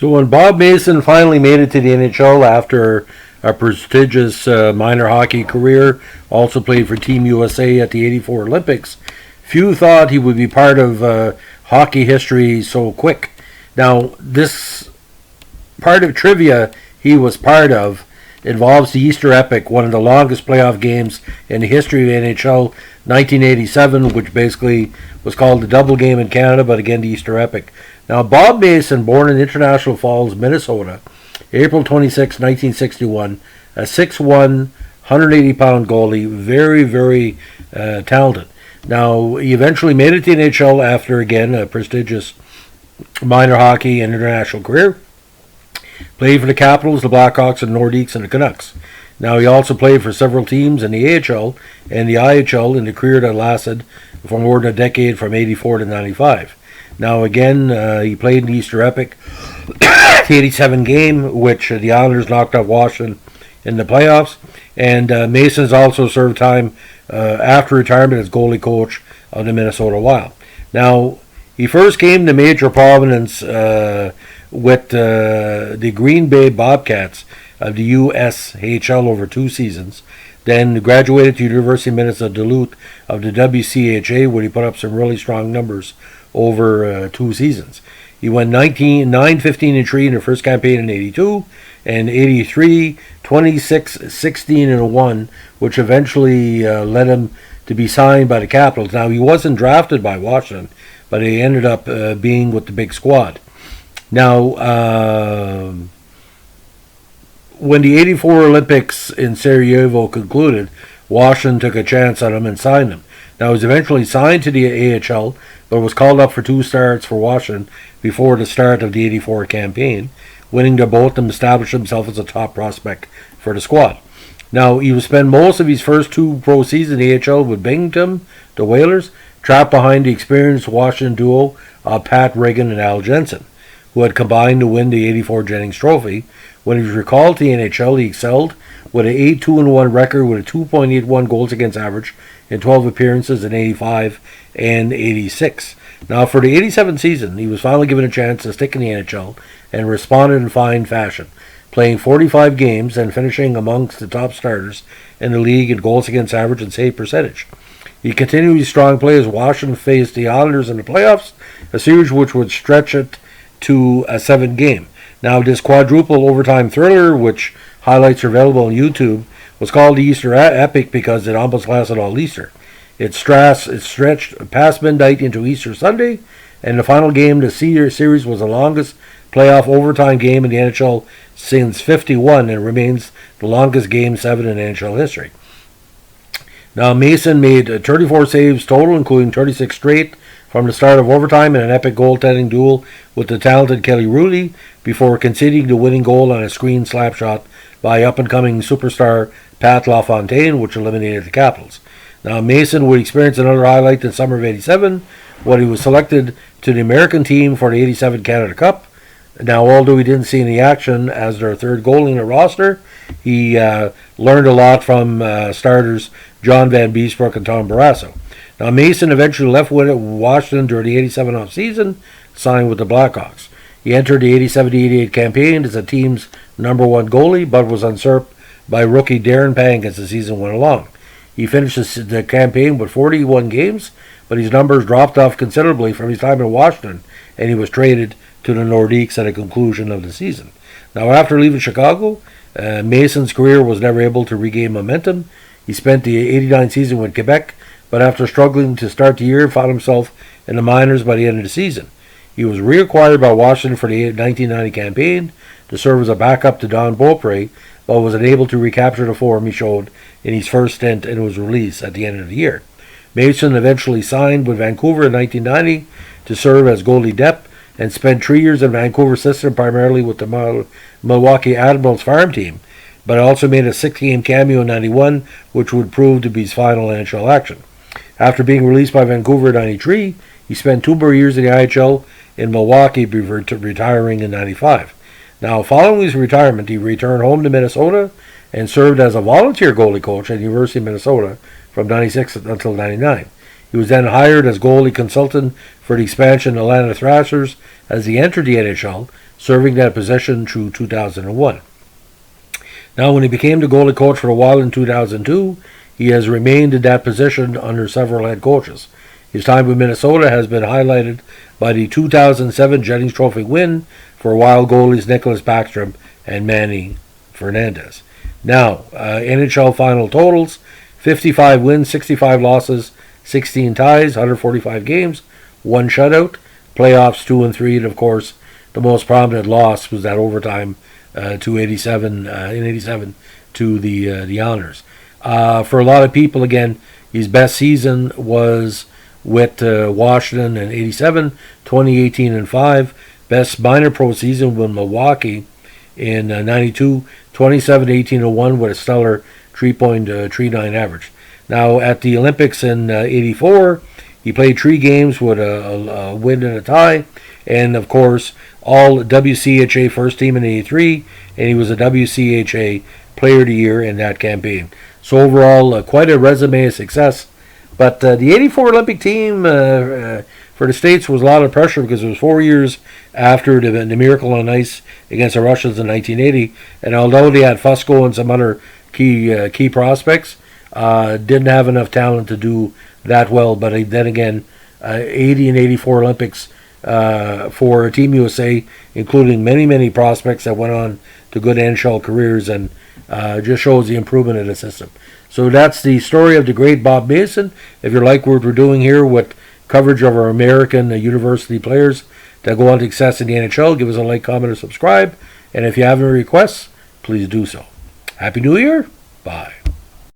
So when Bob Mason finally made it to the NHL after a prestigious minor hockey career, also played for Team USA at the '84 Olympics, few thought he would be part of hockey history so quick. Now, this part of trivia he was part of involves the Easter Epic, one of the longest playoff games in the history of NHL, 1987, which basically was called the double game in Canada, but again the Easter Epic. Now, Bob Mason, born in International Falls, Minnesota, April 26, 1961, a 6'1", 180-pound goalie, very, very talented. Now, he eventually made it to the NHL after, again, a prestigious minor hockey and international career. Played for the Capitals, the Blackhawks, the Nordiques, and the Canucks. Now, he also played for several teams in the AHL and the IHL in the career that lasted for more than a decade, from 84 to 95. Now, again, he played in the Easter Epic, the 87 game, which the Islanders knocked off Washington in the playoffs. And Mason's also served time after retirement as goalie coach of the Minnesota Wild. Now, he first came to major prominence with the Green Bay Bobcats of the USHL over 2 seasons. Then graduated to University of Minnesota Duluth of the WCHA, where he put up some really strong numbers over 2 seasons. He went 9-15-3 in the first campaign in 82, and 83, 26, 16 1, which eventually led him to be signed by the Capitals. Now, he wasn't drafted by Washington, but he ended up being with the big squad. Now, when the '84 Olympics in Sarajevo concluded, Washington took a chance on him and signed him. Now, he was eventually signed to the AHL, but was called up for 2 starts for Washington before the start of the '84 campaign, winning to both and established himself as a top prospect for the squad. Now, he would spend most of his first 2 pro seasons in the AHL with Binghamton, the Whalers, trapped behind the experienced Washington duo of Pat Regan and Al Jensen, who had combined to win the '84 Jennings Trophy. When he was recalled to the NHL, he excelled with an 8-2-1 record with a 2.81 goals against average in 12 appearances in '85 and '86. Now, for the '87 season, he was finally given a chance to stick in the NHL and responded in fine fashion, playing 45 games and finishing amongst the top starters in the league in goals against average and save percentage. He continued his strong play as Washington faced the Islanders in the playoffs, a series which would stretch it to a 7 game. Now, this quadruple overtime thriller, which highlights are available on YouTube, was called the Easter Epic because it almost lasted all Easter. It stretched past midnight into Easter Sunday, and the final game of the series was the longest playoff overtime game in the NHL since '51, and remains the longest Game 7 in NHL history. Now, Mason made 34 saves total, including 36 straight from the start of overtime in an epic goaltending duel with the talented Kelly Hrudey, before conceding the winning goal on a screen slap shot by up-and-coming superstar Pat LaFontaine, which eliminated the Capitals. Now, Mason would experience another highlight in the summer of '87 when he was selected to the American team for the '87 Canada Cup. Now, although he didn't see any action as their third goalie in the roster, he learned a lot from starters John Van Beesbrook and Tom Barrasso. Now, Mason eventually left Washington during the '87 offseason, signed with the Blackhawks. He entered the '87-88 campaign as the team's #1 goalie, but was usurped by rookie Darren Pang as the season went along. He finished the campaign with 41 games, but his numbers dropped off considerably from his time in Washington, and he was traded to the Nordiques at the conclusion of the season. Now, after leaving Chicago, Mason's career was never able to regain momentum. He spent the '89 season with Quebec, but after struggling to start the year, found himself in the minors by the end of the season. He was reacquired by Washington for the 1990 campaign to serve as a backup to Don Beaupre, but was unable to recapture the form he showed in his first stint and was released at the end of the year. Mason eventually signed with Vancouver in 1990 to serve as goalie depth, and spent 3 years in Vancouver system, primarily with the Milwaukee Admirals farm team, but also made a 6-game cameo in '91, which would prove to be his final NHL action. After being released by Vancouver in '93, he spent 2 more years in the IHL in Milwaukee before retiring in '95. Now, following his retirement, he returned home to Minnesota and served as a volunteer goalie coach at the University of Minnesota from '96 until '99. He was then hired as goalie consultant for the expansion Atlanta Thrashers as he entered the NHL, serving that position through 2001. Now, when he became the goalie coach for a while in 2002, he has remained in that position under several head coaches. His time with Minnesota has been highlighted by the 2007 Jennings Trophy win for Wild goalies Nicholas Backstrom and Manny Fernandez. Now, NHL final totals: 55 wins, 65 losses, 16 ties, 145 games, 1 shutout. Playoffs 2 and 3, and of course, the most prominent loss was that overtime to 87 in 87 to the Honors. For a lot of people, again, his best season was with Washington in 87, 2018 and 5. Best minor pro season with Milwaukee in 92, 27, 18 and 1 with a stellar 3.39 average. Now at the Olympics in 84, he played 3 games with a win and a tie, and of course all WCHA first team in 83, and he was a WCHA Player of the Year in that campaign. So overall, quite a resume of success. But the 84 Olympic team for the States was a lot of pressure because it was 4 years after the Miracle on Ice against the Russians in 1980, and although they had Fusco and some other key prospects, didn't have enough talent to do that well. But then again, 80 and 84 Olympics for Team USA, including many prospects that went on to good NHL careers, and just shows the improvement in the system. So that's the story of the great Bob Mason. If you like what we're doing here with coverage of our American university players that go on to success in the NHL, give us a like, comment, or subscribe. And if you have any requests, please do so. Happy New Year. Bye.